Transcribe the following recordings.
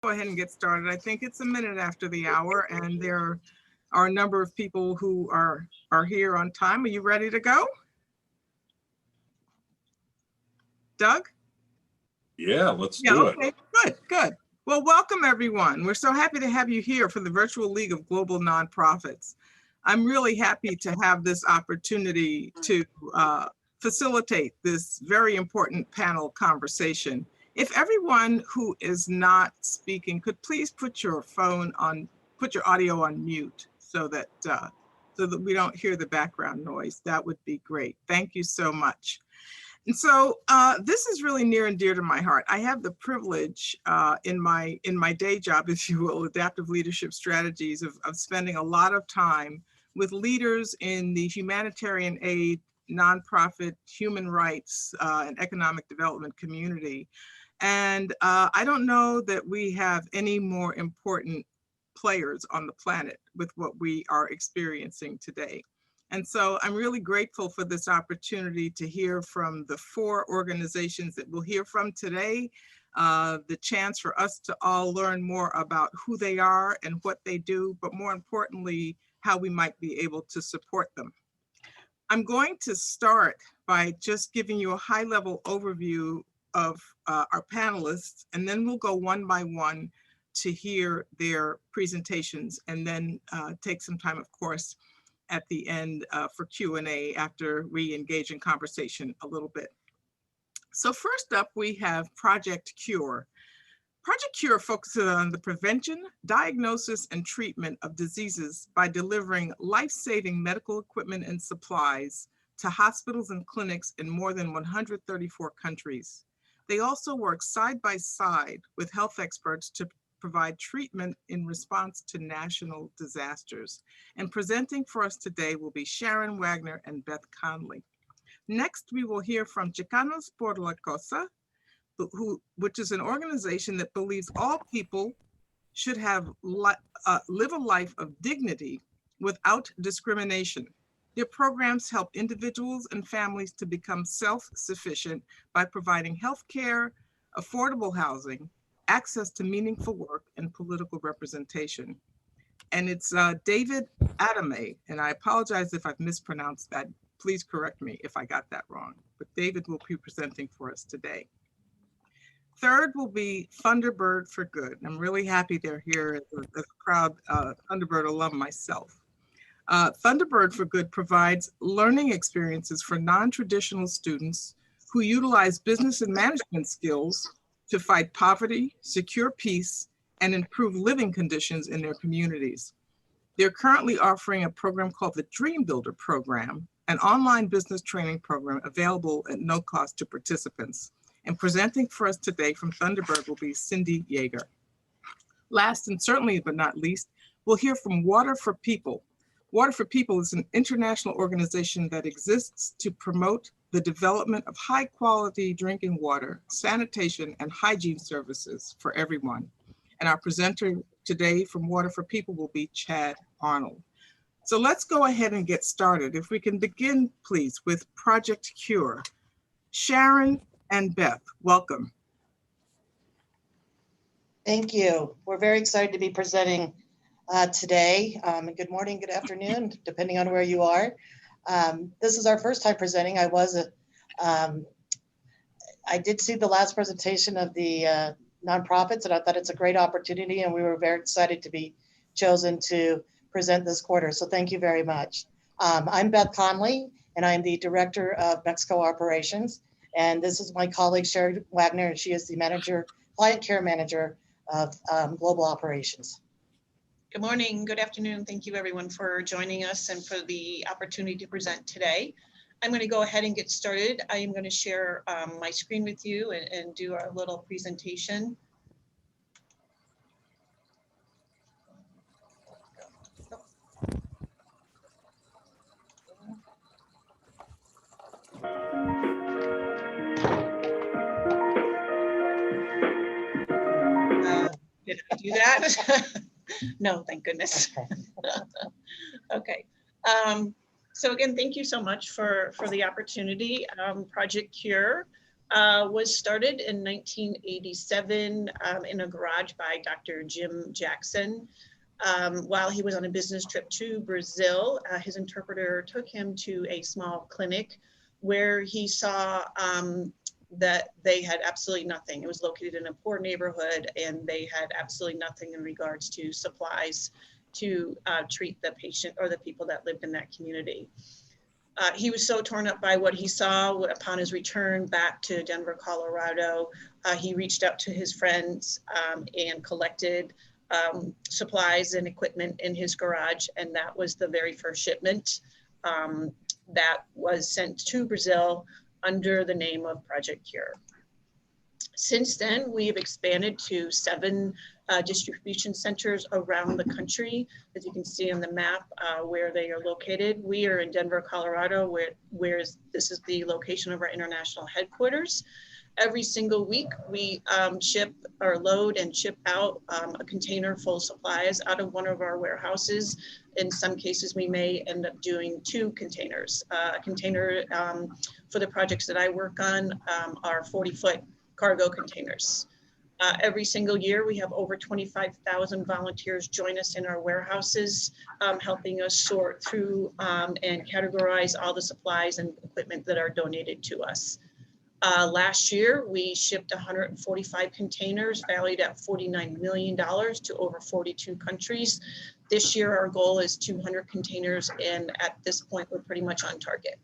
Go ahead and get started. I think it's a minute after the hour, and there are a number of people who are here on time. Are you ready to go? Doug? Yeah, let's do it. Okay, good. Well, welcome everyone. We're so happy to have you here for the Virtual League of Global Nonprofits. I'm really happy to have this opportunity to facilitate this very important panel conversation. If everyone who is not speaking could please put your audio on mute so that we don't hear the background noise, that would be great. Thank you so much. And so this is really near and dear to my heart. I have the privilege in my day job, if you will, adaptive leadership strategies, of spending a lot of time with leaders in the humanitarian aid, nonprofit, human rights, and economic development community. And I don't know that we have any more important players on the planet with what we are experiencing today. And so I'm really grateful for this opportunity to hear from the 4 organizations that we'll hear from today, the chance for us to all learn more about who they are and what they do, but more importantly, how we might be able to support them. I'm going to start by just giving you a high-level overview of our panelists, and then we'll go one by one to hear their presentations, and then take some time, of course, at the end for Q&A after we engage in conversation a little bit. So first up, we have Project C.U.R.E. Project C.U.R.E. focuses on the prevention, diagnosis, and treatment of diseases by delivering life-saving medical equipment and supplies to hospitals and clinics in more than 134 countries. They also work side by side with health experts to provide treatment in response to national disasters. And presenting for us today will be Sharon, Wagner, and Beth Conley. Next, we will hear from Chicanos Por La Causa, which is an organization that believes all people should have live a life of dignity without discrimination. Their programs help individuals and families to become self-sufficient by providing health care, affordable housing, access to meaningful work, and political representation. And it's David Adame, and I apologize if I've mispronounced that. Please correct me if I got that wrong, but David will be presenting for us today. Third will be Thunderbird for Good. I'm really happy they're here as a proud Thunderbird alum myself. Thunderbird for Good provides learning experiences for non-traditional students who utilize business and management skills to fight poverty, secure peace, and improve living conditions in their communities. They're currently offering a program called the DreamBuilder program, an online business training program available at no cost to participants. And presenting for us today from Thunderbird will be Cindy Yeager. Last and certainly but not least, we'll hear from Water for People. Water for People is an international organization that exists to promote the development of high quality drinking water, sanitation, and hygiene services for everyone. And our presenter today from Water for People will be Chad Arnold. So let's go ahead and get started. If we can begin, please, with Project C.U.R.E. Sharon and Beth, welcome. Thank you. We're very excited to be presenting today. Good morning, good afternoon, depending on where you are. This is our first time presenting. I did see the last presentation of the nonprofits, and I thought it's a great opportunity, and we were very excited to be chosen to present this quarter. So thank you very much. I'm Beth Conley, and I'm the Director of Mexico Operations. And this is my colleague, Sharon Wagner, and she is the Client Care Manager of Global Operations. Good morning, good afternoon. Thank you everyone for joining us and for the opportunity to present today. I'm going to go ahead and get started. I am going to share my screen with you and do a little presentation. Did I do that? No, thank goodness. Okay. So again, thank you so much for the opportunity. Project C.U.R.E. was started in 1987 in a garage by Dr. Jim Jackson. While he was on a business trip to Brazil, his interpreter took him to a small clinic where he saw that they had absolutely nothing. It was located in a poor neighborhood and they had absolutely nothing in regards to supplies to treat the patient or the people that lived in that community. He was so torn up by what he saw upon his return back to Denver, Colorado. He reached out to his friends and collected supplies and equipment in his garage. And that was the very first shipment that was sent to Brazil under the name of Project C.U.R.E. Since then, we have expanded to 7 distribution centers around the country. As you can see on the map where they are located. We are in Denver, Colorado, where this is the location of our international headquarters. Every single week, we ship or load and ship out a container full of supplies out of one of our warehouses. In some cases, we may end up doing 2 containers. A container for the projects that I work on are 40-foot cargo containers. Every single year, we have over 25,000 volunteers join us in our warehouses, helping us sort through and categorize all the supplies and equipment that are donated to us. Last year, we shipped 145 containers valued at $49 million to over 42 countries. This year, our goal is 200 containers, and at this point, we're pretty much on target.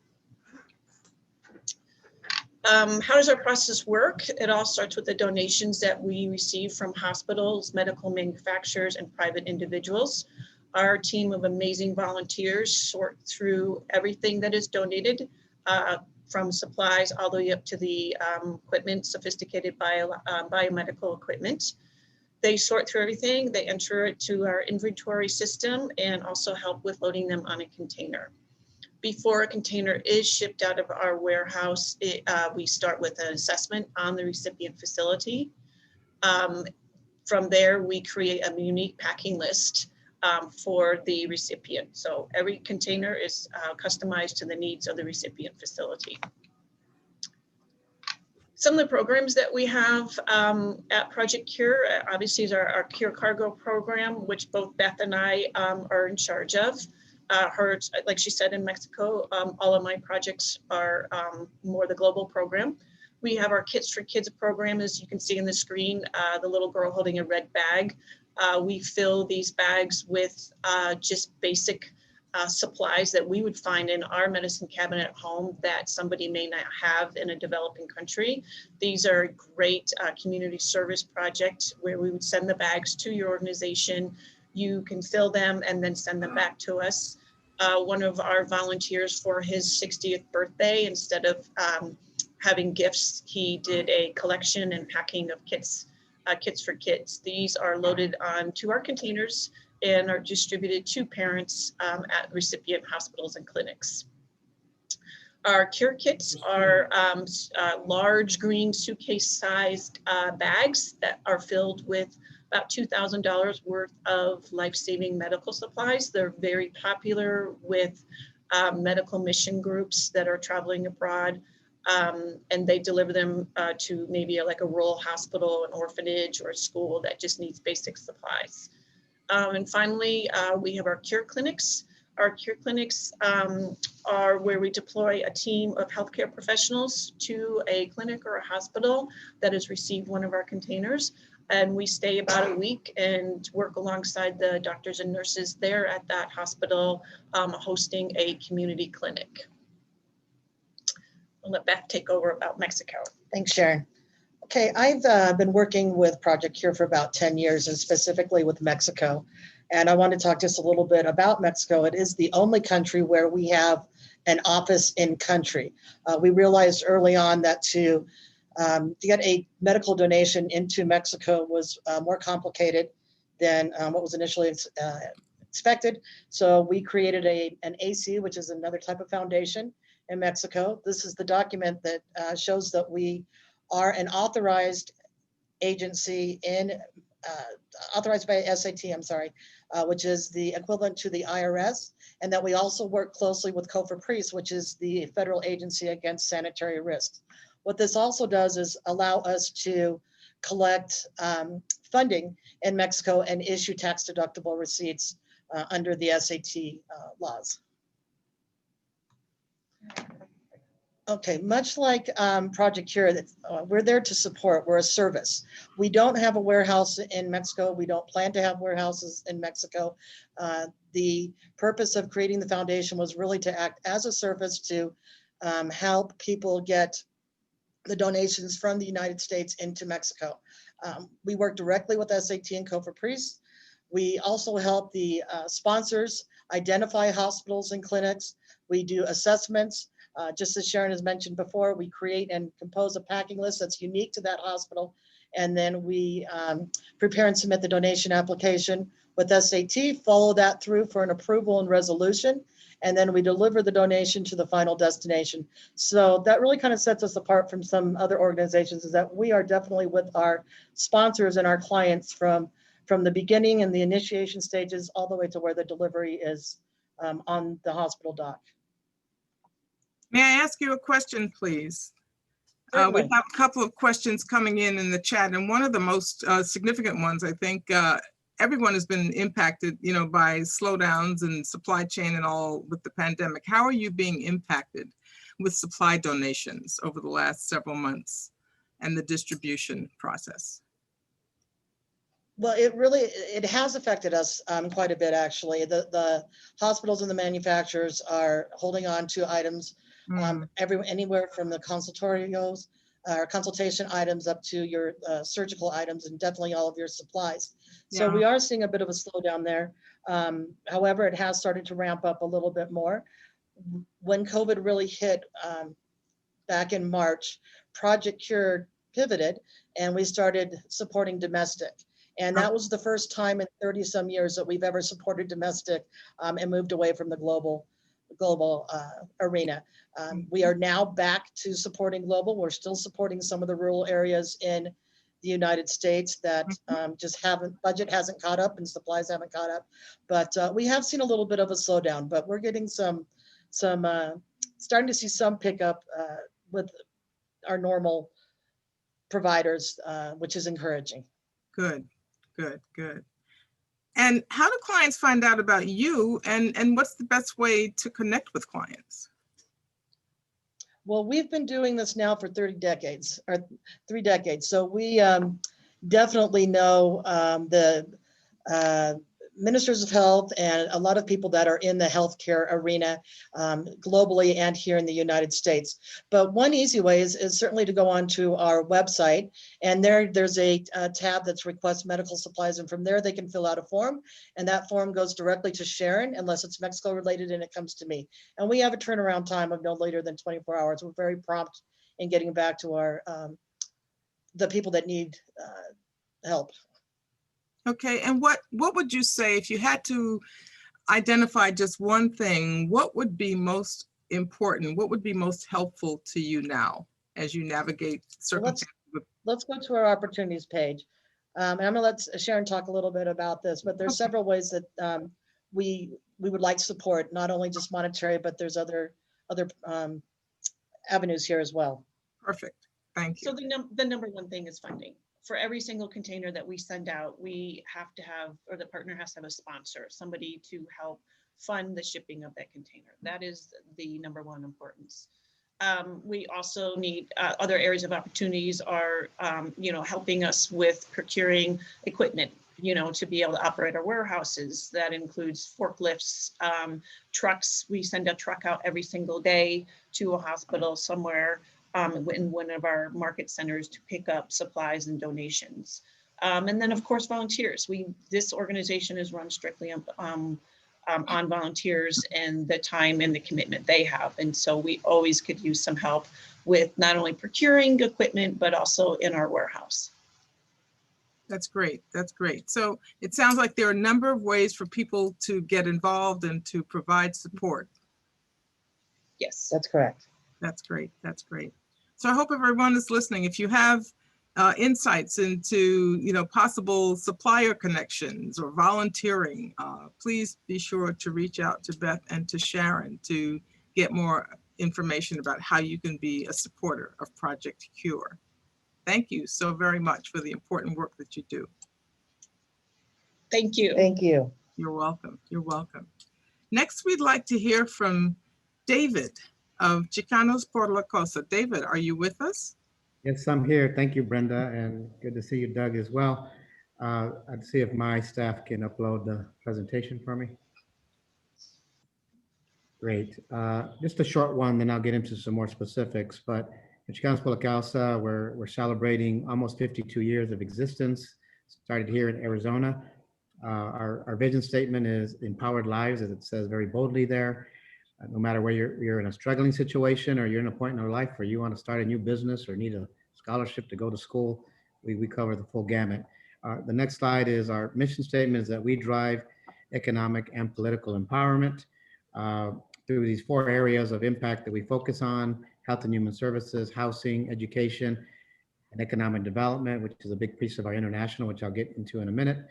How does our process work? It all starts with the donations that we receive from hospitals, medical manufacturers, and private individuals. Our team of amazing volunteers sort through everything that is donated, from supplies all the way up to the equipment, sophisticated biomedical equipment. They sort through everything, they enter it to our inventory system, and also help with loading them on a container. Before a container is shipped out of our warehouse, we start with an assessment on the recipient facility. From there, we create a unique packing list for the recipient. So every container is customized to the needs of the recipient facility. Some of the programs that we have at Project C.U.R.E. Obviously is our C.U.R.E. Cargo program, which both Beth and I are in charge of. Like she said, in Mexico, all of my projects are more the global program. We have our Kits for Kids program, as you can see in the screen, the little girl holding a red bag. We fill these bags with just basic supplies that we would find in our medicine cabinet at home that somebody may not have in a developing country. These are great community service projects where we would send the bags to your organization. You can fill them and then send them back to us. One of our volunteers, for his 60th birthday, instead of having gifts, he did a collection and packing of kits for kids. These are loaded onto our containers and are distributed to parents at recipient hospitals and clinics. Our C.U.R.E. kits are large green suitcase-sized bags that are filled with about $2,000 worth of life-saving medical supplies. They're very popular with medical mission groups that are traveling abroad, and they deliver them to maybe like a rural hospital, an orphanage, or a school that just needs basic supplies. And finally, we have our C.U.R.E. clinics. Our C.U.R.E. clinics are where we deploy a team of healthcare professionals to a clinic or a hospital that has received one of our containers. And we stay about a week and work alongside the doctors and nurses there at that hospital, hosting a community clinic. I'll let Beth take over about Mexico. Thanks, Sharon. Okay, I've been working with Project C.U.R.E. for about 10 years, and specifically with Mexico. And I want to talk just a little bit about Mexico. It is the only country where we have an office in country. We realized early on that to get a medical donation into Mexico was more complicated than what was initially expected. So we created an AC, which is another type of foundation in Mexico. This is the document that shows that we are an authorized agency authorized by SAT, which is the equivalent to the IRS, and that we also work closely with COFEPRIS, which is the federal agency against sanitary risks. What this also does is allow us to collect funding in Mexico and issue tax deductible receipts under the SAT laws. Okay, much like Project C.U.R.E, we're there to support. We're a service. We don't have a warehouse in Mexico. We don't plan to have warehouses in Mexico. The purpose of creating the foundation was really to act as a service to help people get the donations from the United States into Mexico. We work directly with SAT and COFEPRIS. We also help the sponsors identify hospitals and clinics. We do assessments. Just as Sharon has mentioned before, we create and compose a packing list that's unique to that hospital. And then we prepare and submit the donation application with SAT, follow that through for an approval and resolution. And then we deliver the donation to the final destination. So that really kind of sets us apart from some other organizations, is that we are definitely with our sponsors and our clients from the beginning and the initiation stages all the way to where the delivery is on the hospital dock. May I ask you a question, please? We Certainly. have a couple of questions coming in the chat, and one of the most significant ones, I think everyone has been impacted, by slowdowns and supply chain and all with the pandemic. How are you being impacted with supply donations over the last several months and the distribution process? Well, it has affected us quite a bit, actually. The hospitals and the manufacturers are holding on to items, anywhere from the consultorios or consultation items up to your surgical items, and definitely all of your supplies. So we are seeing a bit of a slowdown there. However, it has started to ramp up a little bit more. When COVID really hit back in March, Project C.U.R.E pivoted and we started supporting domestic. And that was the first time in 30 some years that we've ever supported domestic and moved away from the global arena. We are now back to supporting global. We're still supporting some of the rural areas in the United States that just budget hasn't caught up and supplies haven't caught up. But we have seen a little bit of a slowdown, but we're getting starting to see some pickup with our normal providers, which is encouraging. Good. And how do clients find out about you, and what's the best way to connect with clients? Well, we've been doing this now for 3 decades. So we definitely know the ministers of health and a lot of people that are in the healthcare arena globally and here in the United States. But one easy way is certainly to go onto our website, and there's a tab that's request medical supplies, and from there they can fill out a form, and that form goes directly to Sharon unless it's Mexico related, and it comes to me. And we have a turnaround time of no later than 24 hours. We're very prompt in getting back to our the people that need help. Okay, and what would you say if you had to identify just one thing? What would be most important? What would be most helpful to you now as you navigate circumstances? Let's go to our opportunities page. And I'm gonna let Sharon talk a little bit about this, but there's several ways that we would like support, not only just monetary, but there's other avenues here as well. Perfect, thank you. So the number one thing is funding. For every single container that we send out, we have to have, or the partner has to have a sponsor, somebody to help fund the shipping of that container. That is the number one importance. We also need other areas of opportunities are, helping us with procuring equipment, to be able to operate our warehouses. That includes forklifts, trucks. We send a truck out every single day to a hospital somewhere in one of our market centers to pick up supplies and donations. And then of course, volunteers. This organization is run strictly on volunteers and the time and the commitment they have. And so we always could use some help with not only procuring equipment, but also in our warehouse. That's great. So it sounds like there are a number of ways for people to get involved and to provide support. Yes. That's correct. That's great. So I hope everyone is listening. If you have insights into, possible supplier connections or volunteering, please be sure to reach out to Beth and to Sharon to get more information about how you can be a supporter of Project C.U.R.E. Thank you so very much for the important work that you do. Thank you. Thank you. You're welcome. You're welcome. Next, we'd like to hear from David of Chicanos Por La Causa. David, are you with us? Yes, I'm here. Thank you, Brenda, and good to see you, Doug, as well. I'd see if my staff can upload the presentation for me. Great. Just a short one, then I'll get into some more specifics. But at Chicanos Por La Causa, we're celebrating almost 52 years of existence. Started here in Arizona. Our vision statement is empowered lives, as it says very boldly there. No matter where you're in a struggling situation or you're in a point in our life where you want to start a new business or need a scholarship to go to school, we cover the full gamut. The next slide is our mission statement is that we drive economic and political empowerment through these 4 areas of impact that we focus on: health and human services, housing, education, and economic development, which is a big piece of our international, which I'll get into in a minute.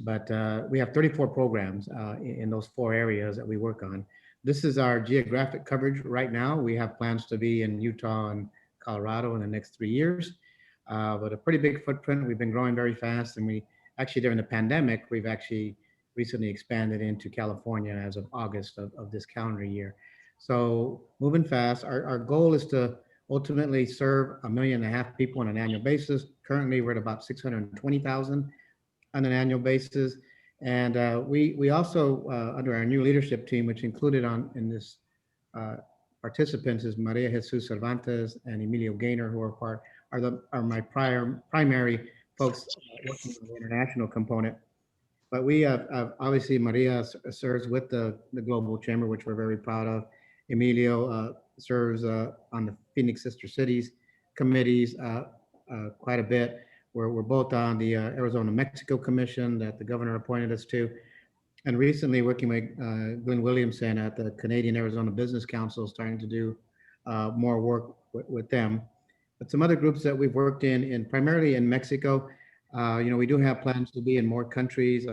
But we have 34 programs in those 4 areas that we work on. This is our geographic coverage right now. We have plans to be in Utah and Colorado in the next 3 years, but a pretty big footprint. We've been growing very fast, and we actually, during the pandemic, we've actually recently expanded into California as of August of this calendar year. So moving fast, our goal is to ultimately serve 1.5 million people on an annual basis. Currently, we're at about 620,000 on an annual basis. And we also, under our new leadership team, which included in this participants is Maria Jesus Cervantes and Emilio Gaynor, who are my primary folks working on the international component. But we have obviously Maria serves with the Global Chamber, which we're very proud of. Emilio serves on the Phoenix Sister Cities committees quite a bit. We're both on the Arizona-Mexico Commission that the governor appointed us to. And recently working with Glenn Williamson at the Canadian Arizona Business Council, starting to do more work with them. But some other groups that we've worked in primarily in Mexico, we do have plans to be in more countries.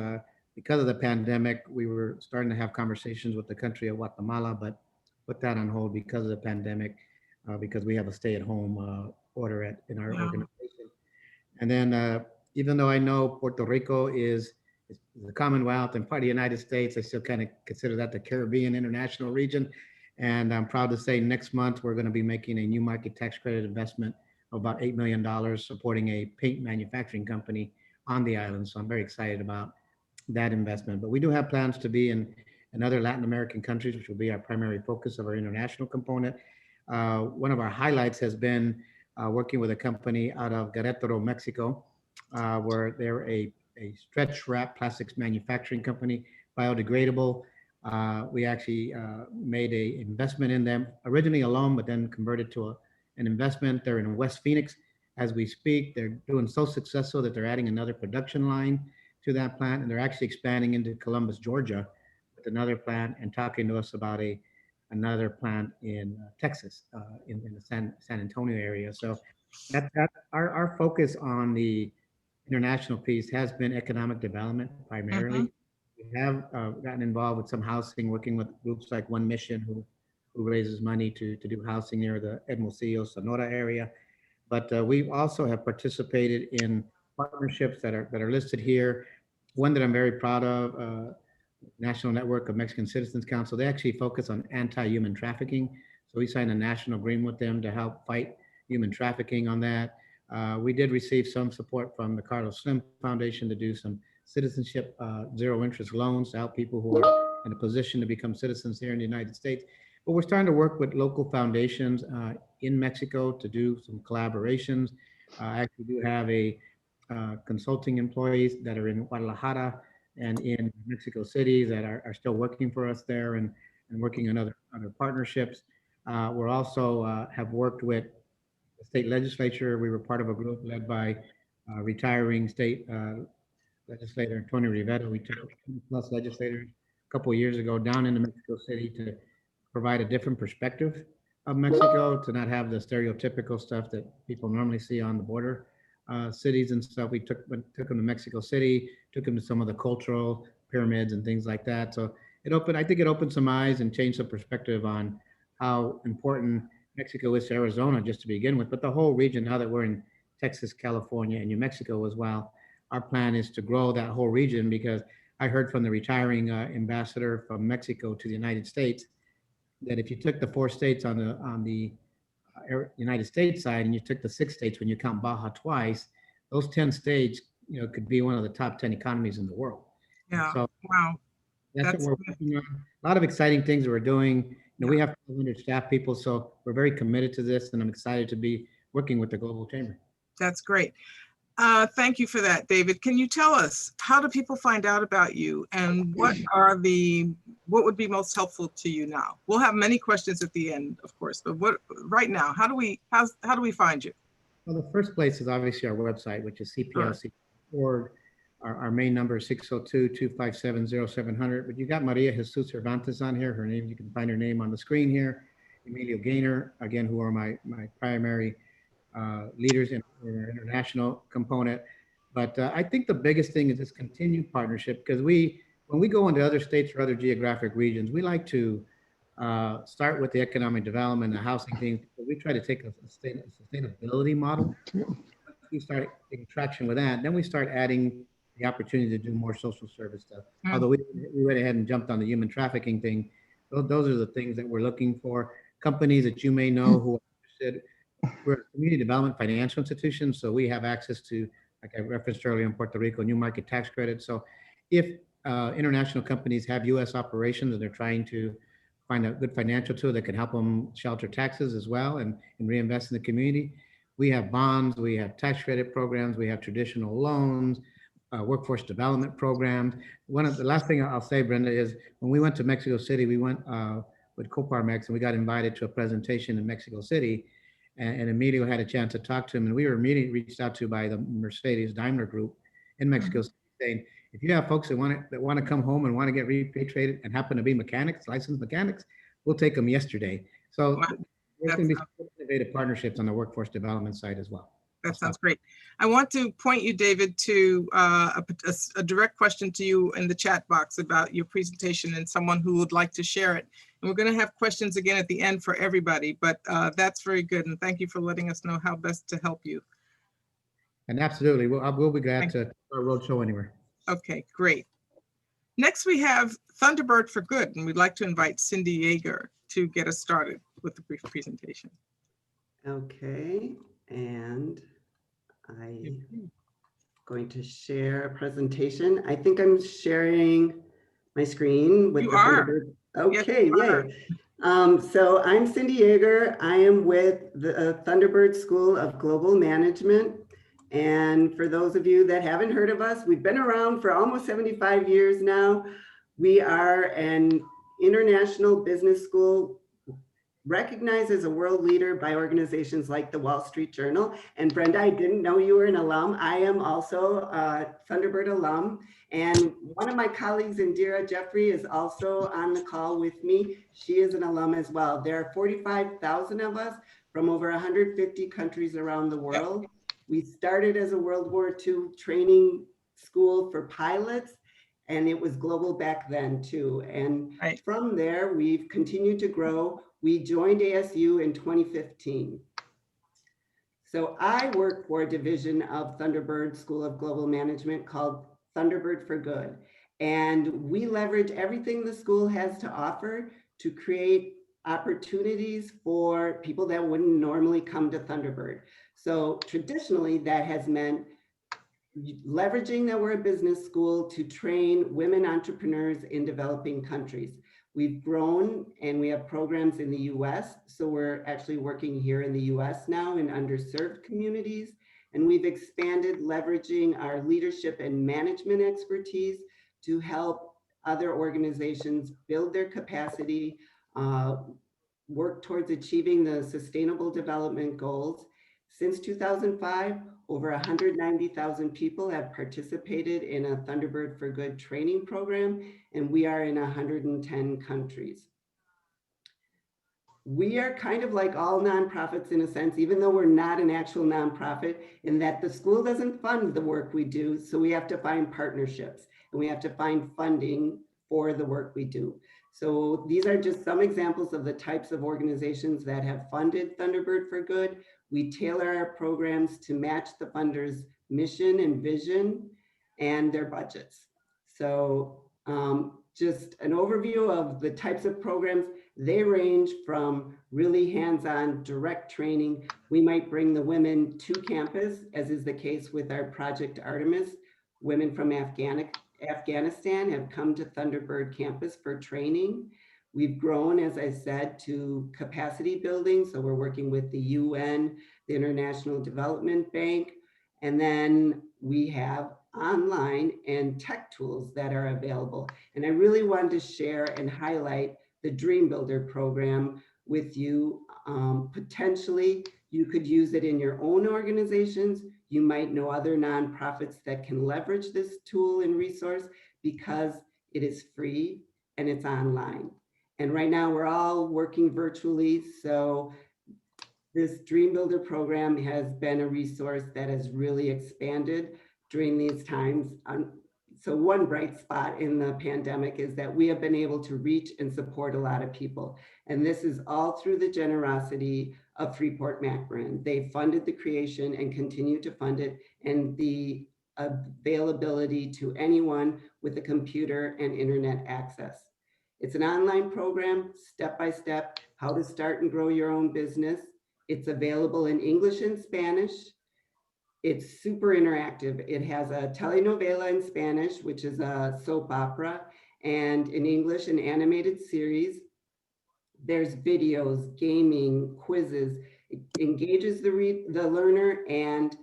Because of the pandemic, we were starting to have conversations with the country of Guatemala, but put that on hold because of the pandemic, because we have a stay-at-home order in our organization. And then even though I know Puerto Rico is the Commonwealth and part of the United States, I still kind of consider that the Caribbean international region. And I'm proud to say next month, we're going to be making a new market tax credit investment of about $8 million supporting a paint manufacturing company on the island. So I'm very excited about that investment. But we do have plans to be in other Latin American countries, which will be our primary focus of our international component. One of our highlights has been working with a company out of Querétaro, Mexico, where they're a stretch wrap plastics manufacturing company, biodegradable. We actually made an investment in them, originally a loan, but then converted to an investment. They're in West Phoenix as we speak. They're doing so successful that they're adding another production line to that plant, and they're actually expanding into Columbus, Georgia with another plant, and talking to us about another plant in Texas, in the San Antonio area. So that our focus on the international piece has been economic development primarily. We have gotten involved with some housing, working with groups like One Mission, who raises money to do housing near the Hermosillo, Sonora area. But we also have participated in partnerships that are listed here. One that I'm very proud of, National Network of Mexican Citizens Council. They actually focus on anti-human trafficking. So we signed a national agreement with them to help fight human trafficking on that. We did receive some support from the Carlos Slim Foundation to do some citizenship zero interest loans to help people who are in a position to become citizens here in the United States. But we're starting to work with local foundations in Mexico to do some collaborations. I actually do have a consulting employees that are in Guadalajara and in Mexico City that are still working for us there and working on other partnerships. We're also have worked with the state legislature. We were part of a group led by retiring state legislator Antonio Rivera. We took 20+ legislators a couple of years ago down into Mexico City to provide a different perspective of Mexico, to not have the stereotypical stuff that people normally see on the border cities and stuff. We took them to Mexico City, took them to some of the cultural pyramids and things like that. So I think it opened some eyes and changed some perspective on how important Mexico is to Arizona just to begin with, but the whole region, now that we're in Texas, California, and New Mexico as well, our plan is to grow that whole region, because I heard from the retiring ambassador from Mexico to the United States that if you took the 4 states on the United States side and you took the 6 states when you count Baja twice, those 10 states, could be one of the top 10 economies in the world. Yeah. So Wow. that's what we're working on. A lot of exciting things we're doing. We have 200 staff people, so we're very committed to this, and I'm excited to be working with the Global Chamber. That's great. Thank you for that, David. Can you tell us, how do people find out about you, and what would be most helpful to you now? We'll have many questions at the end, of course, but right now, how do we find you? Well, the first place is obviously our website, which is CPLC Global. Our main number is 602-257-0700. But you got Maria Jesus Cervantes on here. Her name, you can find her name on the screen here. Emilio Gaynor, again, who are my primary leaders in our international component. But I think the biggest thing is this continued partnership, because when we go into other states or other geographic regions, we like to start with the economic development, the housing thing. We try to take a sustainability model. We start getting traction with that, then we start adding the opportunity to do more social service stuff. Although we went ahead and jumped on the human trafficking thing, those are the things that we're looking for. Companies that you may know who are interested. We're a community development financial institution, so we have access to, like I referenced earlier, in Puerto Rico, new market tax credits. So if international companies have U.S. operations and they're trying to find a good financial tool that can help them shelter taxes as well and reinvest in the community, we have bonds, we have tax credit programs, we have traditional loans, workforce development programs. One of the last thing I'll say, Brenda, is when we went to Mexico City, we went with Coparmex, and we got invited to a presentation in Mexico City, and Emilio had a chance to talk to him, and we were immediately reached out to by the Mercedes Daimler Group in Mexico City, saying, if you have folks that want to come home and want to get repatriated and happen to be mechanics, licensed mechanics, we'll take them yesterday. So wow. There's going to be innovative partnerships on the workforce development side as well. That sounds great. I want to point you, David, to a direct question to you in the chat box about your presentation and someone who would like to share it. And we're going to have questions again at the end for everybody, but that's very good. And thank you for letting us know how best to help you. And absolutely, we'll be glad to our roadshow anywhere. Okay, great. Next, we have Thunderbird for Good, and we'd like to invite Cindy Yeager to get us started with the brief presentation. Okay, and I'm going to share a presentation. I think I'm sharing my screen with you the are. Thunderbird. Okay, yes, yay. So I'm Cindy Yeager. I am with the Thunderbird School of Global Management. And for those of you that haven't heard of us, we've been around for almost 75 years now. We are an international business school recognized as a world leader by organizations like the Wall Street Journal. And Brenda, I didn't know you were an alum. I am also a Thunderbird alum. And one of my colleagues, Indira Jeffrey, is also on the call with me. She is an alum as well. There are 45,000 of us from over 150 countries around the world. We started as a World War II training school for pilots, and it was global back then too. And from there, we've continued to grow. We joined ASU in 2015. So I work for a division of Thunderbird School of Global Management called Thunderbird for Good. And we leverage everything the school has to offer to create opportunities for people that wouldn't normally come to Thunderbird. So traditionally, that has meant leveraging that we're a business school to train women entrepreneurs in developing countries. We've grown and we have programs in the US. So we're actually working here in the US now in underserved communities. And we've expanded leveraging our leadership and management expertise to help other organizations build their capacity, work towards achieving the Sustainable Development Goals. Since 2005, over 190,000 people have participated in a Thunderbird for Good training program, and we are in 110 countries. We are kind of like all nonprofits in a sense, even though we're not an actual nonprofit, in that the school doesn't fund the work we do, so we have to find partnerships, and we have to find funding for the work we do. So these are just some examples of the types of organizations that have funded Thunderbird for Good. We tailor our programs to match the funders' mission and vision and their budgets. So just an overview of the types of programs. They range from really hands-on direct training. We might bring the women to campus, as is the case with our Project Artemis. Women from Afghanistan have come to Thunderbird campus for training. We've grown, as I said, to capacity building. So we're working with the UN, the International Development Bank, and then we have online and tech tools that are available. And I really wanted to share and highlight the DreamBuilder program with you. Potentially, you could use it in your own organizations. You might know other nonprofits that can leverage this tool and resource because it is free and it's online. And right now we're all working virtually. So this DreamBuilder program has been a resource that has really expanded during these times. So one bright spot in the pandemic is that we have been able to reach and support a lot of people. And this is all through the generosity of Freeport-McMoRan. They funded the creation and continue to fund it, and the availability to anyone with a computer and internet access. It's an online program, step-by-step, how to start and grow your own business. It's available in English and Spanish. It's super interactive. It has a telenovela in Spanish, which is a soap opera, and in English, an animated series. There's videos, gaming, quizzes. It engages the learner and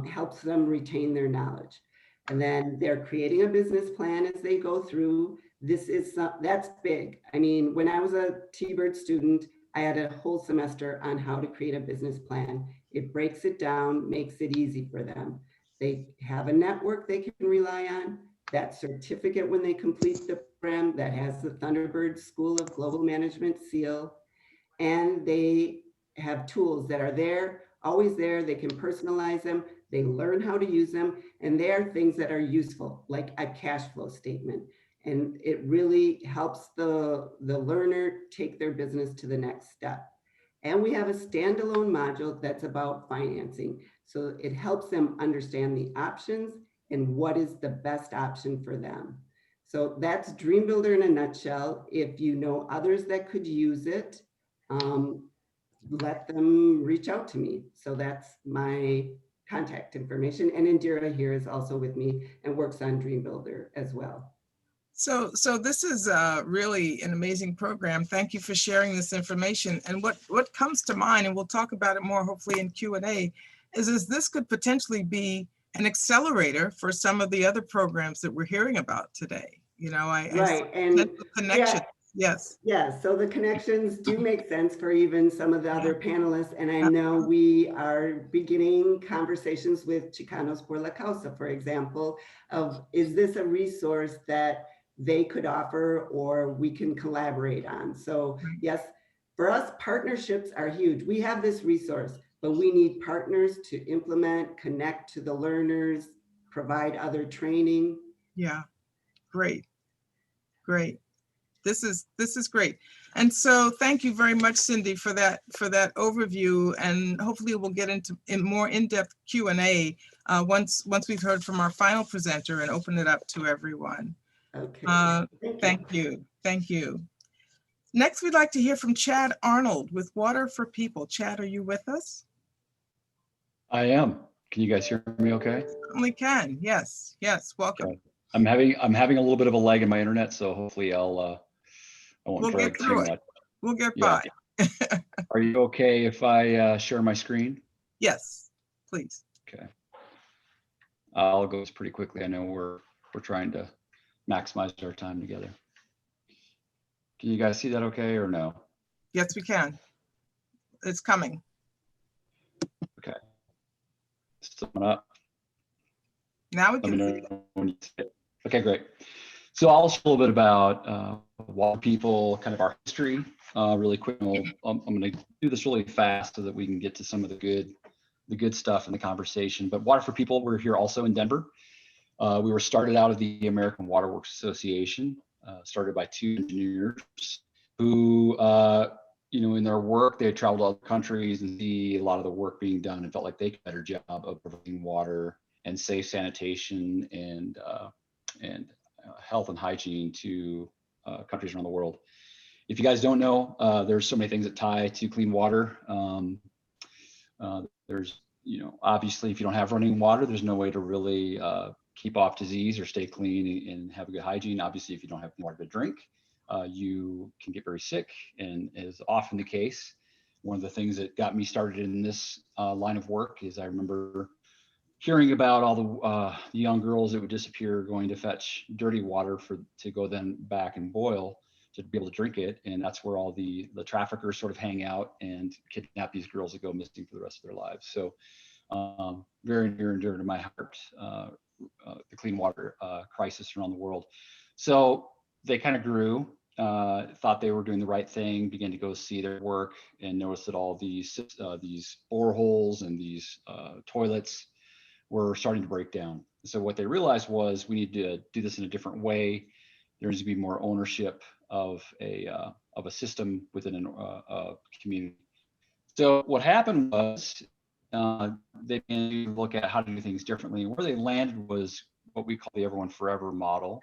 helps them retain their knowledge. And then they're creating a business plan as they go through. That's big. I mean, when I was a T-Bird student, I had a whole semester on how to create a business plan. It breaks it down, makes it easy for them. They have a network they can rely on. That certificate when they complete the program that has the Thunderbird School of Global Management seal. And they have tools that are there, always there. They can personalize them. They learn how to use them. And they are things that are useful, like a cash flow statement. And it really helps the learner take their business to the next step. And we have a standalone module that's about financing. So it helps them understand the options and what is the best option for them. So that's DreamBuilder in a nutshell. If you know others that could use it, let them reach out to me. So that's my contact information. And Indira here is also with me and works on DreamBuilder as well. So this is really an amazing program. Thank you for sharing this information. And what comes to mind, and we'll talk about it more hopefully in Q&A, is this could potentially be an accelerator for some of the other programs that we're hearing about today. You know, right. And the connection. Yes. Yeah, so the connections do make sense for even some of the other panelists. And I know we are beginning conversations with Chicanos Por La Causa, for example, of is this a resource that they could offer or we can collaborate on? So yes, for us, partnerships are huge. We have this resource, but we need partners to implement, connect to the learners, provide other training. Yeah, great, great. This is great. And so thank you very much, Cindy, for that overview. And hopefully we'll get into more in-depth Q&A once we've heard from our final presenter and open it up to everyone. Okay. Thank you. Next, we'd like to hear from Chad Arnold with Water for People. Chad, are you with us? I am. Can you guys hear me okay? Certainly can. Yes. Welcome. Okay. I'm having a little bit of a lag in my internet, so hopefully I won't drag too much. We'll get by. Are you okay if I share my screen? Yes, please. Okay. I'll go pretty quickly. I know we're trying to maximize our time together. Can you guys see that okay or no? Yes, we can. It's coming. Okay. Summing up. Now we can see it. Okay, great. So I'll share a little bit about Water People, kind of our history, really quick. I'm going to do this really fast so that we can get to some of the good stuff in the conversation. But Water for People, we're here also in Denver. We were started out of the American Water Works Association started by two engineers who, in their work, they had traveled to other countries and see a lot of the work being done and felt like they could do a better job of providing water and safe sanitation and health and hygiene to countries around the world. If you guys don't know, there's so many things that tie to clean water. There's, obviously, if you don't have running water, there's no way to really keep off disease or stay clean and have a good hygiene. Obviously, if you don't have water to drink, you can get very sick, and is often the case. One of the things that got me started in this line of work is I remember hearing about all the young girls that would disappear going to fetch dirty water to go then back and boil to be able to drink it. And that's where all the traffickers sort of hang out and kidnap these girls that go missing for the rest of their lives. So very near and dear to my heart, the clean water crisis around the world. So they kind of grew, thought they were doing the right thing, began to go see their work and noticed that all these boreholes and these toilets were starting to break down. So what they realized was we need to do this in a different way. There needs to be more ownership of a system within a community. So what happened was they began to look at how to do things differently. And where they landed was what we call the Everyone Forever model.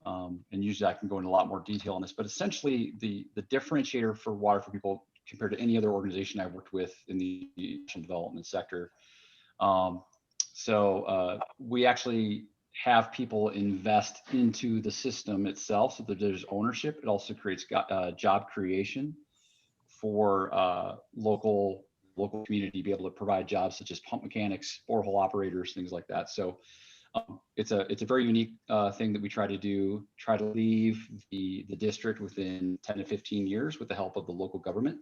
And usually I can go into a lot more detail on this, but essentially the differentiator for Water for People compared to any other organization I've worked with in the national development sector. We actually have people invest into the system itself so that there's ownership. It also creates job creation for local community to be able to provide jobs such as pump mechanics, borehole operators, things like that. So it's a very unique thing that we try to do, try to leave the district within 10 to 15 years with the help of the local government.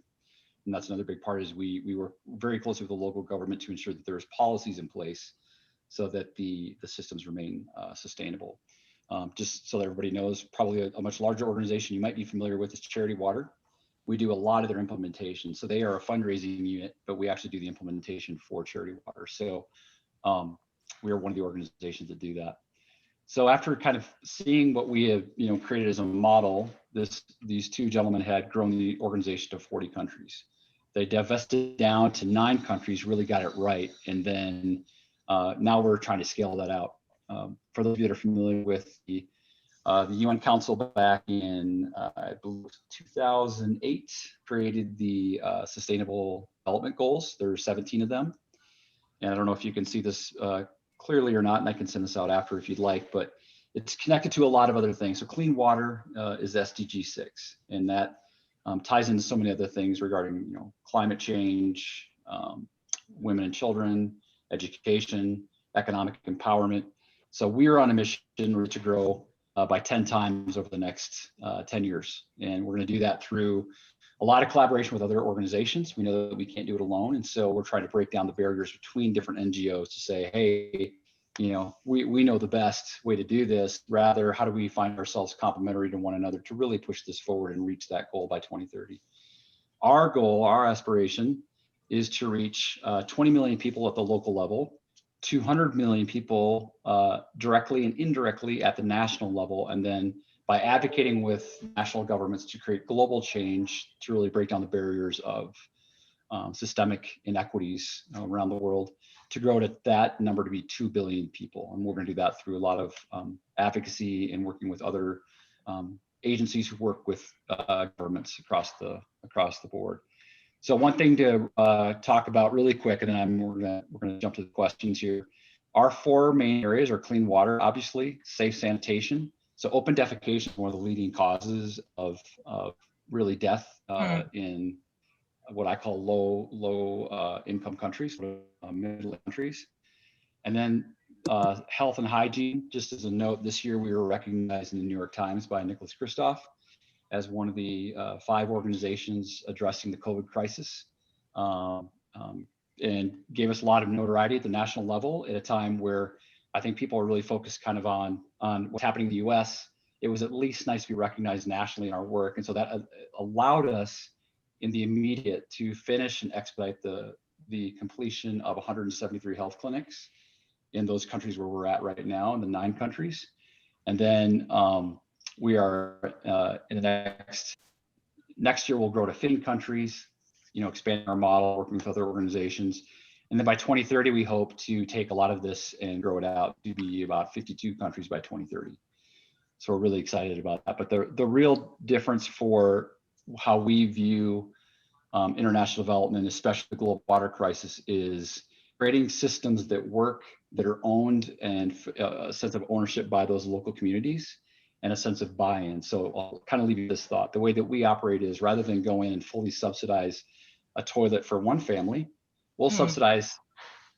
And that's another big part is we work very closely with the local government to ensure that there's policies in place so that the systems remain sustainable. Just so that everybody knows, probably a much larger organization you might be familiar with is Charity Water. We do a lot of their implementation. So they are a fundraising unit, but we actually do the implementation for Charity Water. So we are one of the organizations that do that. So after kind of seeing what we have, created as a model, these two gentlemen had grown the organization to 40 countries. They divested down to 9 countries, really got it right, and then now we're trying to scale that out. For those of you that are familiar with the UN Council back in, I believe, 2008, created the Sustainable Development Goals. There are 17 of them. And I don't know if you can see this clearly or not, and I can send this out after if you'd like, but it's connected to a lot of other things. So clean water is SDG 6, and that ties into so many other things regarding climate change, women and children, education, economic empowerment. So we are on a mission to grow by 10 times over the next 10 years. And we're going to do that through a lot of collaboration with other organizations. We know that we can't do it alone. And so we're trying to break down the barriers between different NGOs to say, hey, we know the best way to do this. Rather, how do we find ourselves complementary to one another to really push this forward and reach that goal by 2030? Our goal, our aspiration is to reach 20 million people at the local level, 200 million people directly and indirectly at the national level, and then by advocating with national governments to create global change to really break down the barriers of systemic inequities around the world, to grow to that number to be 2 billion people. And we're going to do that through a lot of advocacy and working with other agencies who work with governments across the board. So one thing to talk about really quick, and then we're going to jump to the questions here. Our 4 main areas are clean water, obviously, safe sanitation. So open defecation is one of the leading causes of really death in what I call low income countries, middle countries. And then health and hygiene. Just as a note, this year we were recognized in the New York Times by Nicholas Kristof as one of the 5 organizations addressing the COVID crisis, and gave us a lot of notoriety at the national level at a time where I think people are really focused kind of on what's happening in the US. It was at least nice to be recognized nationally in our work. And so that allowed us in the immediate to finish and expedite the completion of 173 health clinics in those countries where we're at right now, in the 9 countries. And then We are in the next year, we'll grow to 15 countries, expanding our model, working with other organizations. And then by 2030, we hope to take a lot of this and grow it out to be about 52 countries by 2030. So we're really excited about that. But the real difference for how we view international development, especially the global water crisis, is creating systems that work, that are owned, and a sense of ownership by those local communities, and a sense of buy-in. So I'll kind of leave you this thought. The way that we operate is, rather than go in and fully subsidize a toilet for one family, we'll subsidize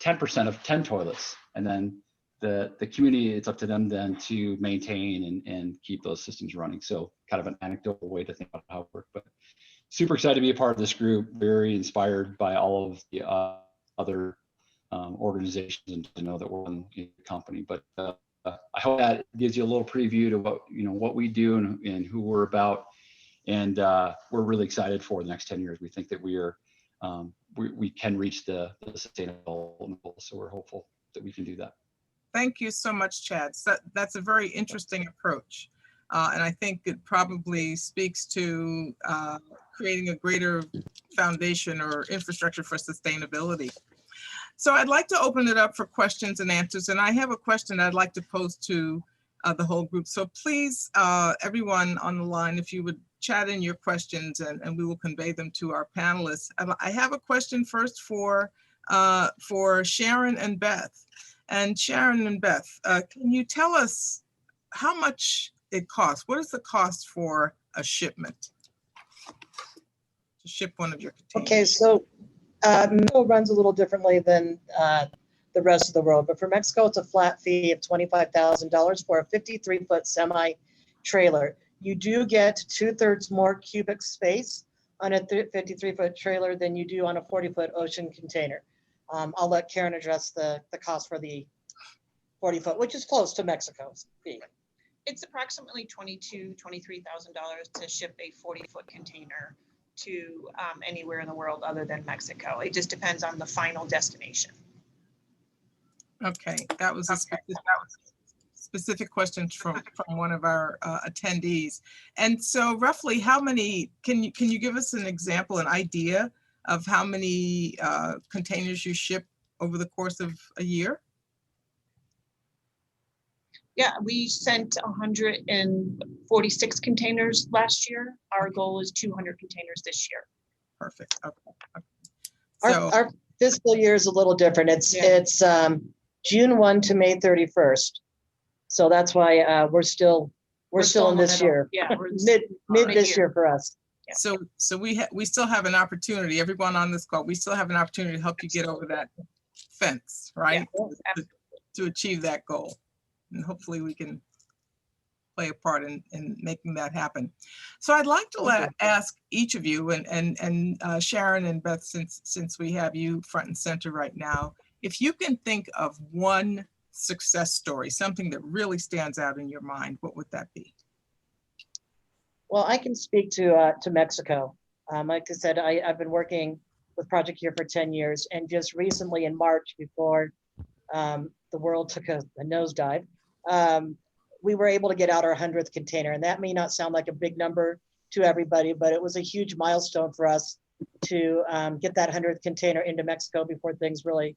10% of 10 toilets. And then the community, it's up to them then to maintain and keep those systems running. So kind of an anecdotal way to think about how it works. But super excited to be a part of this group, very inspired by all of the other organizations, and to know that we're in the company. But I hope that gives you a little preview to what we do and who we're about. And we're really excited for the next 10 years. We think that we can reach the sustainable goals. So we're hopeful that we can do that. Thank you so much, Chad. So that's a very interesting approach. And I think it probably speaks to creating a greater foundation or infrastructure for sustainability. So I'd like to open it up for questions and answers. And I have a question I'd like to pose to the whole group. So please, everyone on the line, if you would chat in your questions, and we will convey them to our panelists. I have a question first for Sharon and Beth. And Sharon and Beth, can you tell us how much it costs? What is the cost for a shipment to ship one of your containers? Okay, so Mexico runs a little differently than the rest of the world, but for Mexico, it's a flat fee of $25,000 for a 53-foot semi-trailer. You do get 2/3 more cubic space on a 53-foot trailer than you do on a 40-foot ocean container. I'll let Karen address the cost for the 40-foot, which is close to Mexico's fee. It's approximately $23,000 to ship a 40-foot container to anywhere in the world other than Mexico. It just depends on the final destination. Okay, that was a specific question from one of our attendees. And so roughly how many, can you give us an example, an idea of how many containers you ship over the course of a year? Yeah, we sent 146 containers last year. Our goal is 200 containers this year. Perfect. Okay. So our fiscal year is a little different. It's June 1 to May 31st. So that's why we're still in this year. Yeah, mid this year for us. Yeah. So we still have an opportunity. Everyone on this call, we still have an opportunity to help you get over that fence, right? Yeah, to achieve that goal, and hopefully we can play a part in making that happen. So I'd like to ask each of you, and Sharon and Beth, since we have you front and center right now, if you can think of one success story, something that really stands out in your mind, what would that be? Well, I can speak to Mexico. Like I said, I've been working with Project here for 10 years, and just recently in March, before the world took a nosedive, we were able to get out our 100th container. And that may not sound like a big number to everybody, but it was a huge milestone for us to get that 100th container into Mexico before things really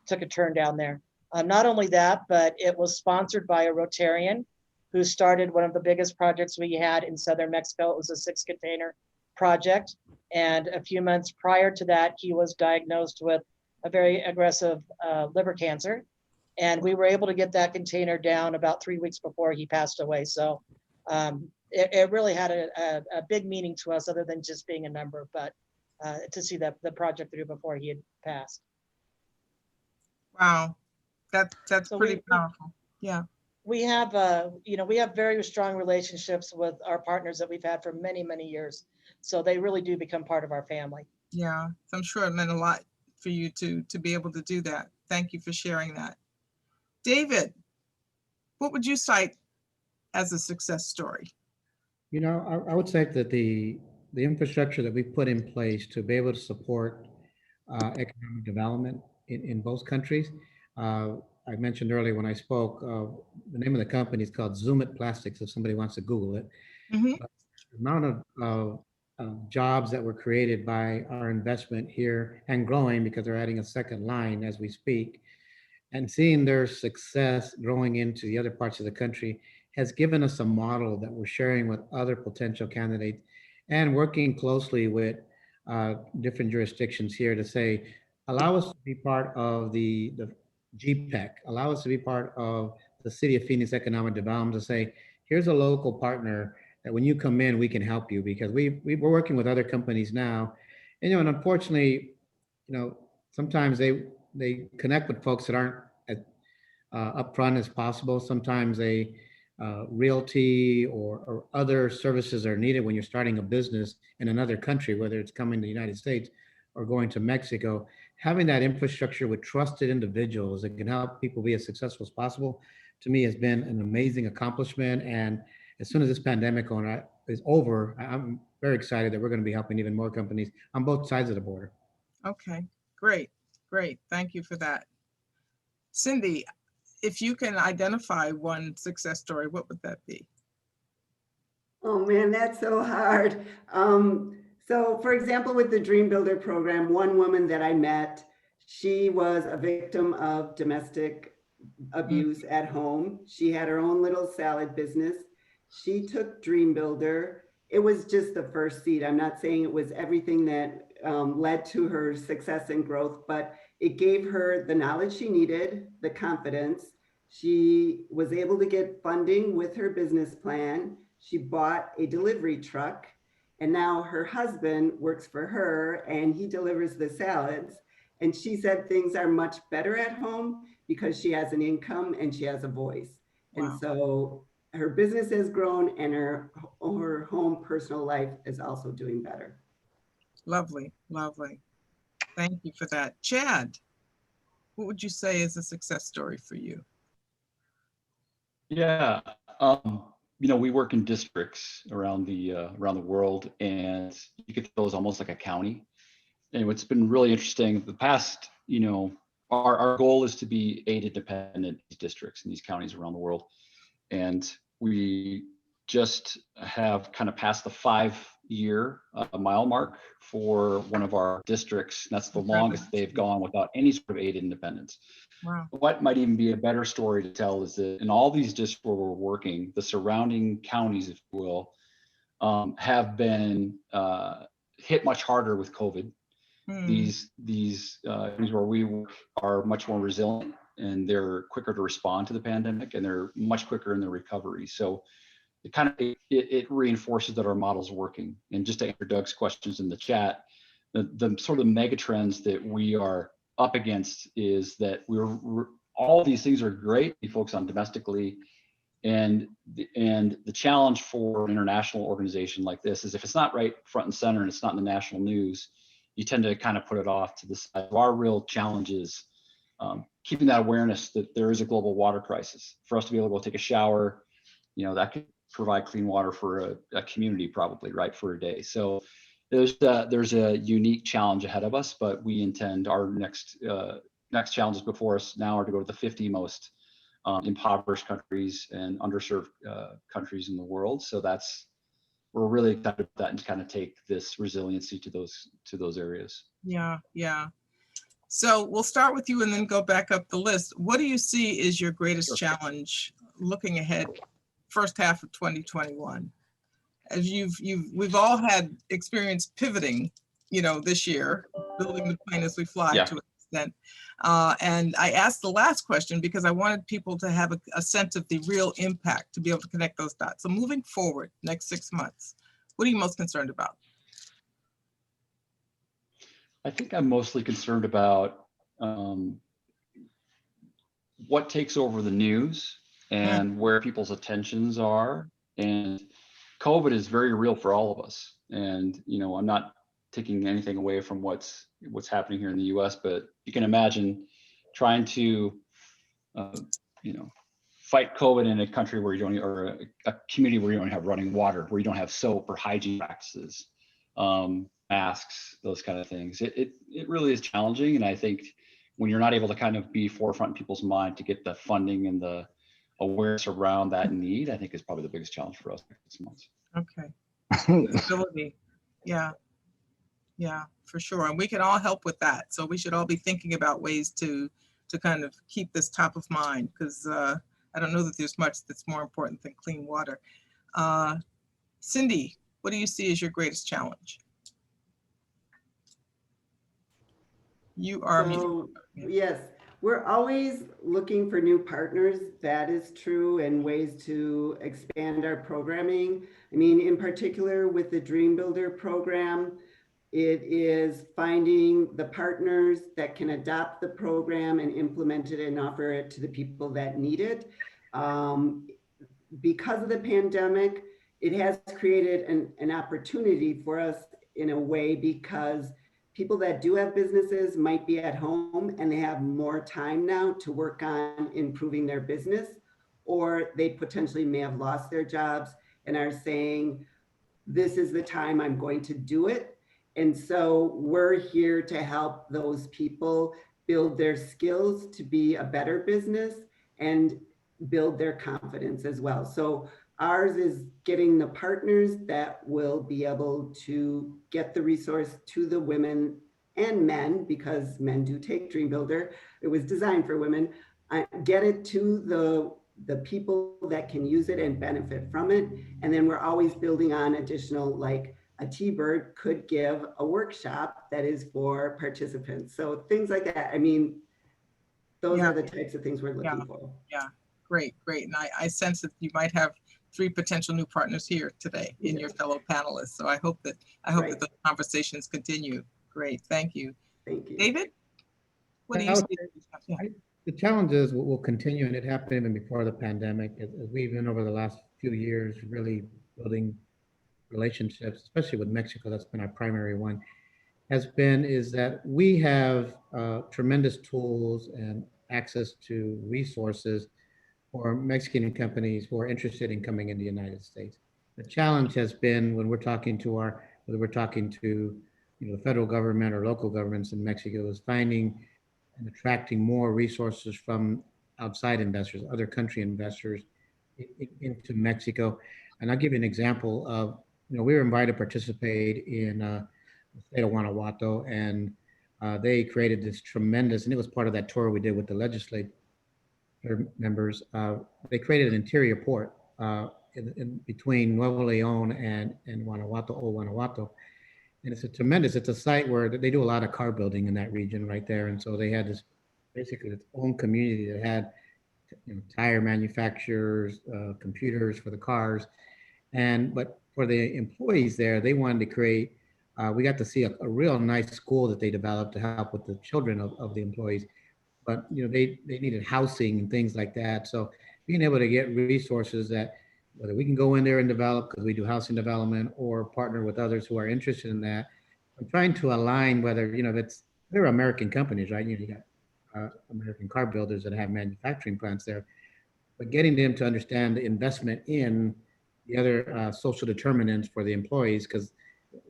took a turn down there. Not only that, but it was sponsored by a Rotarian who started one of the biggest projects we had in southern Mexico. It was a 6-container project. And a few months prior to that, he was diagnosed with a very aggressive liver cancer. And we were able to get that container down about 3 weeks before he passed away. So it really had a big meaning to us, other than just being a number, but to see the project through before he had passed. Wow, that's so pretty powerful. Yeah. We have, we have very strong relationships with our partners that we've had for many, many years. So they really do become part of our family. Yeah, I'm sure it meant a lot for you to be able to do that. Thank you for sharing that. David, what would you cite as a success story? I would say that the infrastructure that we put in place to be able to support economic development in both countries, I mentioned earlier when I spoke, the name of the company is called Zoom It Plastics, if somebody wants to Google it. Mhm. The amount of jobs that were created by our investment here and growing because they're adding a second line as we speak, and seeing their success growing into the other parts of the country has given us a model that we're sharing with other potential candidates and working closely with different jurisdictions here to say, allow us to be part of the GPEC, allow us to be part of the City of Phoenix Economic Development to say, here's a local partner that when you come in, we can help you because we're working with other companies now. And, and unfortunately, sometimes they connect with folks that aren't as upfront as possible. Sometimes realty or other services are needed when you're starting a business in another country, whether it's coming to the United States or going to Mexico. Having that infrastructure with trusted individuals that can help people be as successful as possible, to me, has been an amazing accomplishment. And as soon as this pandemic is over, I'm very excited that we're going to be helping even more companies on both sides of the border. Okay, great. Thank you for that. Cindy, if you can identify one success story, what would that be? Oh man, that's so hard. So for example, with the DreamBuilder program, one woman that I met, she was a victim of domestic abuse at home. She had her own little salad business. She took DreamBuilder. It was just the first seed. I'm not saying it was everything that led to her success and growth, but it gave her the knowledge she needed, the confidence. She was able to get funding with her business plan. She bought a delivery truck, and now her husband works for her and he delivers the salads. And she said things are much better at home because she has an income and she has a voice. Wow. And so her business has grown and her home personal life is also doing better. Lovely. Thank you for that. Chad, what would you say is a success story for you? Yeah, we work in districts around the world, and you could feel it's almost like a county. And what's been really interesting, the past, our goal is to be aid independent districts in these counties around the world, and we just have kind of passed the 5-year mile mark for one of our districts. That's the longest they've gone without any sort of aid independence. Wow. What might even be a better story to tell is that in all these districts where we're working, the surrounding counties, if you will, have been hit much harder with COVID. These counties where we work are much more resilient and they're quicker to respond to the pandemic and they're much quicker in their recovery. So it reinforces that our model's working. And just to answer Doug's questions in the chat, the sort of mega trends that we are up against is that all these things are great. We focus on domestically, and the challenge for an international organization like this is if it's not right front and center and it's not in the national news, you tend to kind of put it off to the side. Our real challenge is keeping that awareness that there is a global water crisis. For us to be able to go take a shower, that could provide clean water for a community probably, right, for a day. So there's a unique challenge ahead of us, but we intend our next challenges before us now are to go to the 50 most impoverished countries and underserved countries in the world. So we're really excited about that and kind of take this resiliency to those areas. Yeah. So we'll start with you and then go back up the list. What do you see is your greatest challenge looking ahead, first half of 2021? As we've all had experience pivoting, this year, building the plane as we fly to an extent. And I asked the last question because I wanted people to have a sense of the real impact to be able to connect those dots. So moving forward, next 6 months, what are you most concerned about? I think I'm mostly concerned about what takes over the news and where people's attentions are. And COVID is very real for all of us. And, I'm not taking anything away from what's happening here in the US, but you can imagine trying to, fight COVID in a country where you don't, or a community where you don't have running water, where you don't have soap or hygiene practices, masks, those kind of things. It really is challenging. And I think when you're not able to kind of be forefront in people's mind to get the funding and the awareness around that need, I think is probably the biggest challenge for us next 6 months. Okay. Visibility. Yeah. Yeah, for sure. And we can all help with that. So we should all be thinking about ways to kind of keep this top of mind, because I don't know that there's much that's more important than clean water. Cindy, what do you see as your greatest challenge? You are So, yes, we're always looking for new partners. That is true, and ways to expand our programming. I mean, in particular with the DreamBuilder program, it is finding the partners that can adopt the program and implement it and offer it to the people that need it. Because of the pandemic, it has created an opportunity for us in a way, because people that do have businesses might be at home and they have more time now to work on improving their business, or they potentially may have lost their jobs and are saying, this is the time I'm going to do it. And so we're here to help those people build their skills to be a better business and build their confidence as well. So ours is getting the partners that will be able to get the resource to the women and men, because men do take DreamBuilder. It was designed for women. Get it to the people that can use it and benefit from it. And then we're always building on additional, like a T-Bird could give a workshop that is for participants. So things like that. I mean, those are the types of things we're looking for. Yeah, great. And I sense that you might have 3 potential new partners here today in your fellow panelists. So I hope that that those conversations continue. Great, thank you. Thank you. David, what do you see? The challenges will continue, and it happened even before the pandemic, as we've been over the last few years really building relationships, especially with Mexico. That's been our primary one. Is that we have tremendous tools and access to resources for Mexican companies who are interested in coming in the United States. The challenge has been when we're talking to whether we're talking to the federal government or local governments in Mexico, is finding and attracting more resources from outside investors, other country investors into Mexico. And I'll give you an example of, we were invited to participate in the state of Guanajuato, and they created this tremendous, and it was part of that tour we did with the legislature members. They created an interior port in between Nuevo León and Guanajuato, old Guanajuato. And it's a site where they do a lot of car building in that region right there. And so they had this, basically its own community that had tire manufacturers, computers for the cars. But for the employees there, they wanted to create, we got to see a real nice school that they developed to help with the children of the employees. But they needed housing and things like that. So being able to get resources that, whether we can go in there and develop, because we do housing development, or partner with others who are interested in that. I'm trying to align whether, they're American companies, right? You got American car builders that have manufacturing plants there, but getting them to understand the investment in the other social determinants for the employees, because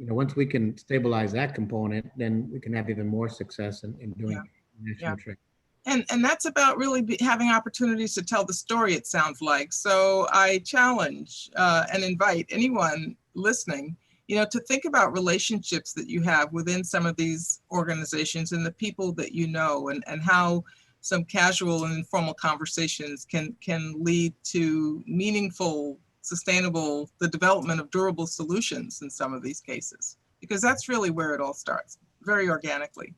once we can stabilize that component, then we can have even more success in doing national trade. And that's about really having opportunities to tell the story, it sounds like. So I challenge and invite anyone listening, to think about relationships that you have within some of these organizations and the people that and how some casual and informal conversations can lead to meaningful, sustainable, the development of durable solutions in some of these cases, because that's really where it all starts, very organically.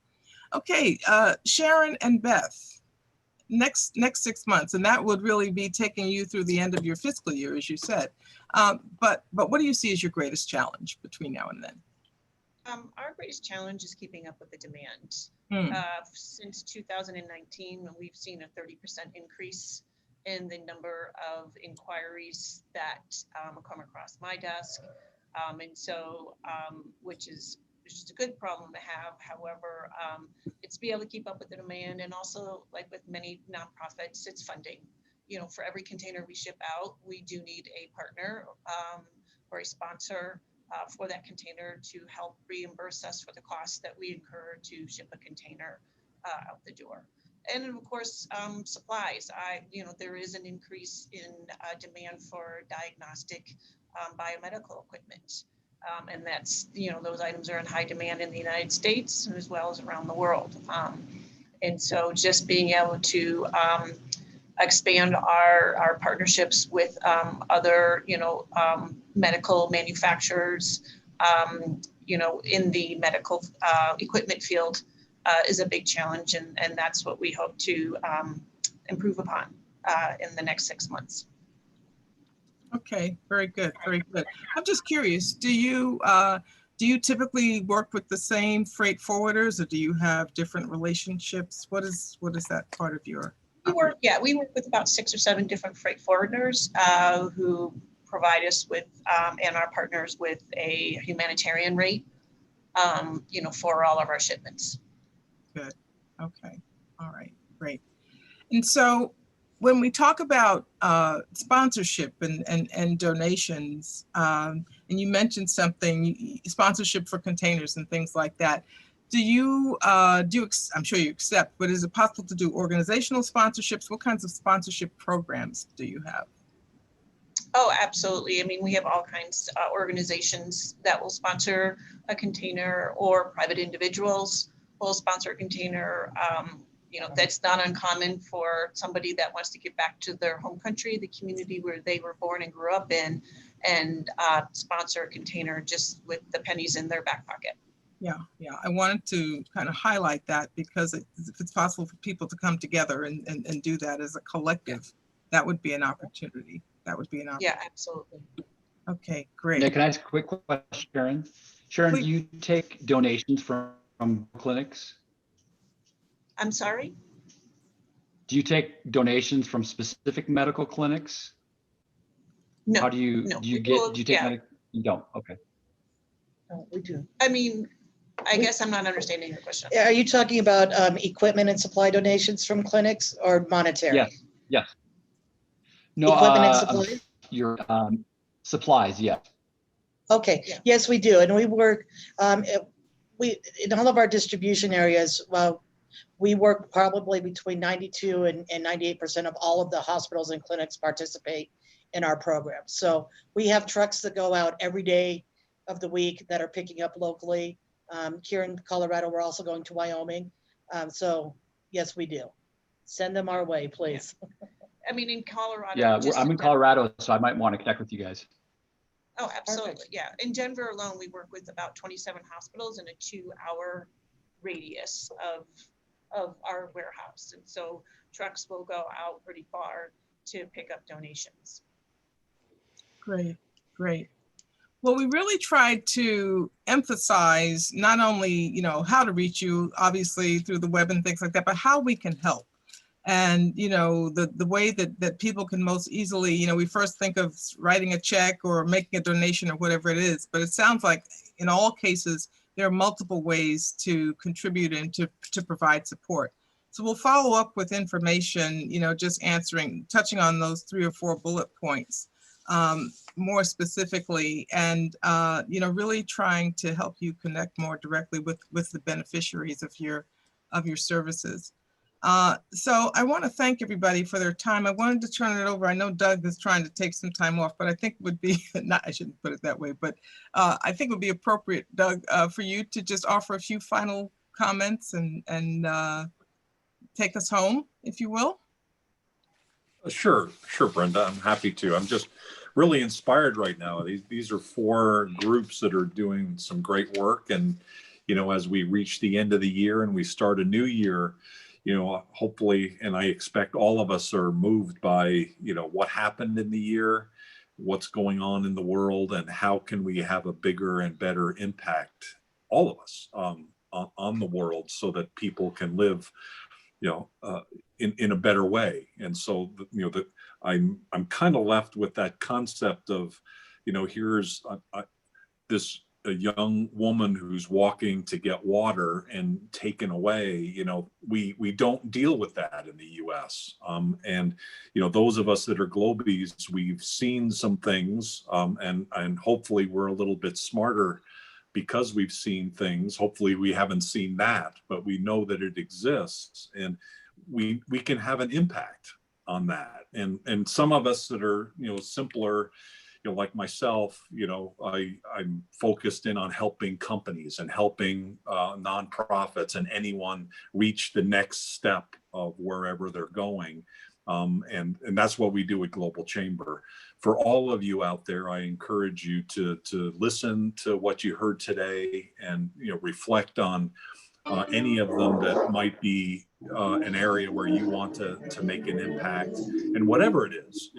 Okay, Sharon and Beth, next 6 months, and that would really be taking you through the end of your fiscal year, as you said. But what do you see as your greatest challenge between now and then? Our greatest challenge is keeping up with the demand. Since 2019, we've seen a 30% increase in the number of inquiries that come across my desk, and so which is a good problem to have. However, it's be able to keep up with the demand, and also, like with many nonprofits, it's funding. For every container we ship out, we do need a partner or a sponsor for that container to help reimburse us for the costs that we incur to ship a container. out the door. And of course, supplies. There is an increase in demand for diagnostic biomedical equipment. And that's, those items are in high demand in the United States as well as around the world. And so just being able to expand our partnerships with other, medical manufacturers, in the medical equipment field is a big challenge. And that's what we hope to improve upon in the next 6 months. Okay, very good, very good. I'm just curious, do you typically work with the same freight forwarders, or do you have different relationships? What is that part of your? We work with about 6 or 7 different freight forwarders who provide us with and our partners with a humanitarian rate, for all of our shipments. Good. Okay. All right. Great. And so when we talk about sponsorship and donations, and you mentioned something, sponsorship for containers and things like that, I'm sure you accept, but is it possible to do organizational sponsorships? What kinds of sponsorship programs do you have? Oh, absolutely. I mean, we have all kinds of organizations that will sponsor a container, or private individuals will sponsor a container. That's not uncommon for somebody that wants to get back to their home country, the community where they were born and grew up in, and sponsor a container just with the pennies in their back pocket. Yeah. I wanted to kind of highlight that, because if it's possible for people to come together and do that as a collective, that would be an opportunity. Yeah, absolutely. Okay, great. Nick, can I ask a quick question, Sharon? Sharon, Please. do you take donations from clinics? I'm sorry? Do you take donations from specific medical clinics? No. How do you, no. do you take, Yeah. You don't, okay. No, we do. I mean, I guess I'm not understanding your question. Are you talking about equipment and supply donations from clinics, or monetary? Yes. No, Equipment and supply? your supplies, yeah. Okay, Yeah. yes, we do. And we work, in all of our distribution areas, we work probably between 92 and 98% of all of the hospitals and clinics participate in our program. So we have trucks that go out every day of the week that are picking up locally. Here in Colorado, we're also going to Wyoming. So yes, we do. Send them our way, please. I mean, in Colorado. Yeah, I'm in Colorado, so I might want to connect with you guys. Oh, absolutely. Perfect. Yeah. In Denver alone, we work with about 27 hospitals in a 2-hour radius of our warehouse. And so trucks will go out pretty far to pick up donations. Great. Well, we really tried to emphasize not only, how to reach you, obviously through the web and things like that, but how we can help. And, the way that people can most easily, we first think of writing a check or making a donation or whatever it is, but it sounds like in all cases, there are multiple ways to contribute and to provide support. So we'll follow up with information, just touching on those 3 or 4 bullet points more specifically, and, really trying to help you connect more directly with the beneficiaries of your services. So I want to thank everybody for their time. I wanted to turn it over. I know Doug is trying to take some time off, but I think it would be, I shouldn't put it that way, but I think it would be appropriate, Doug, for you to just offer a few final comments and take us home, if you will. Sure, Brenda. I'm happy to. I'm just really inspired right now. These are 4 groups that are doing some great work. And, as we reach the end of the year and we start a new year, hopefully, and I expect all of us are moved by, what happened in the year, what's going on in the world, and how can we have a bigger and better impact, all of us, on the world, so that people can live, in a better way. And so, I'm kind of left with that concept of, here's a young woman who's walking to get water and taken away. We don't deal with that in the US. And, those of us that are Globies, we've seen some things, and hopefully we're a little bit smarter because we've seen things. Hopefully we haven't seen that, but we know that it exists, and we can have an impact on that. And some of us that are, simpler, like myself, I'm focused in on helping companies and helping nonprofits and anyone reach the next step of wherever they're going. And that's what we do at Global Chamber. For all of you out there, I encourage you to listen to what you heard today and reflect on any of them that might be an area where you want to make an impact. And whatever it is,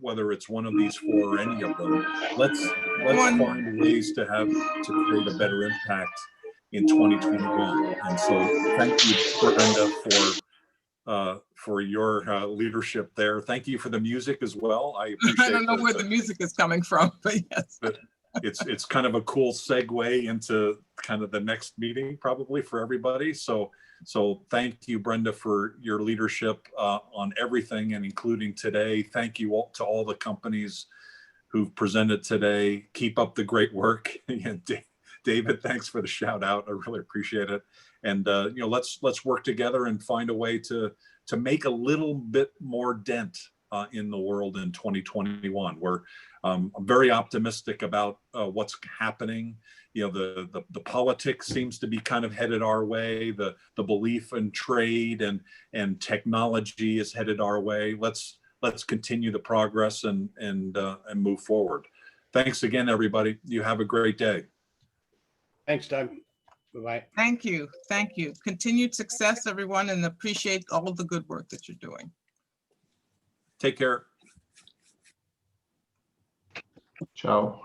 whether it's one of these four or any of them, let's find ways to create a better impact in 2021. And so thank you, Brenda, for your leadership there. Thank you for the music as well. I appreciate I don't know where the music is coming from, but yes. It's kind of a cool segue into kind of the next meeting probably for everybody. So thank you, Brenda, for your leadership on everything and including today. Thank you all to all the companies who've presented today. Keep up the great work. And David, thanks for the shout out. I really appreciate it. And let's work together and find a way to make a little bit more dent in the world in 2021. I'm very optimistic about what's happening. The politics seems to be kind of headed our way. The belief in trade and technology is headed our way. Let's continue the progress and move forward. Thanks again, everybody. You have a great day. Thanks, Doug. Bye-bye. Thank you. Thank you. Continued success, everyone, and appreciate all of the good work that you're doing. Take care. Ciao.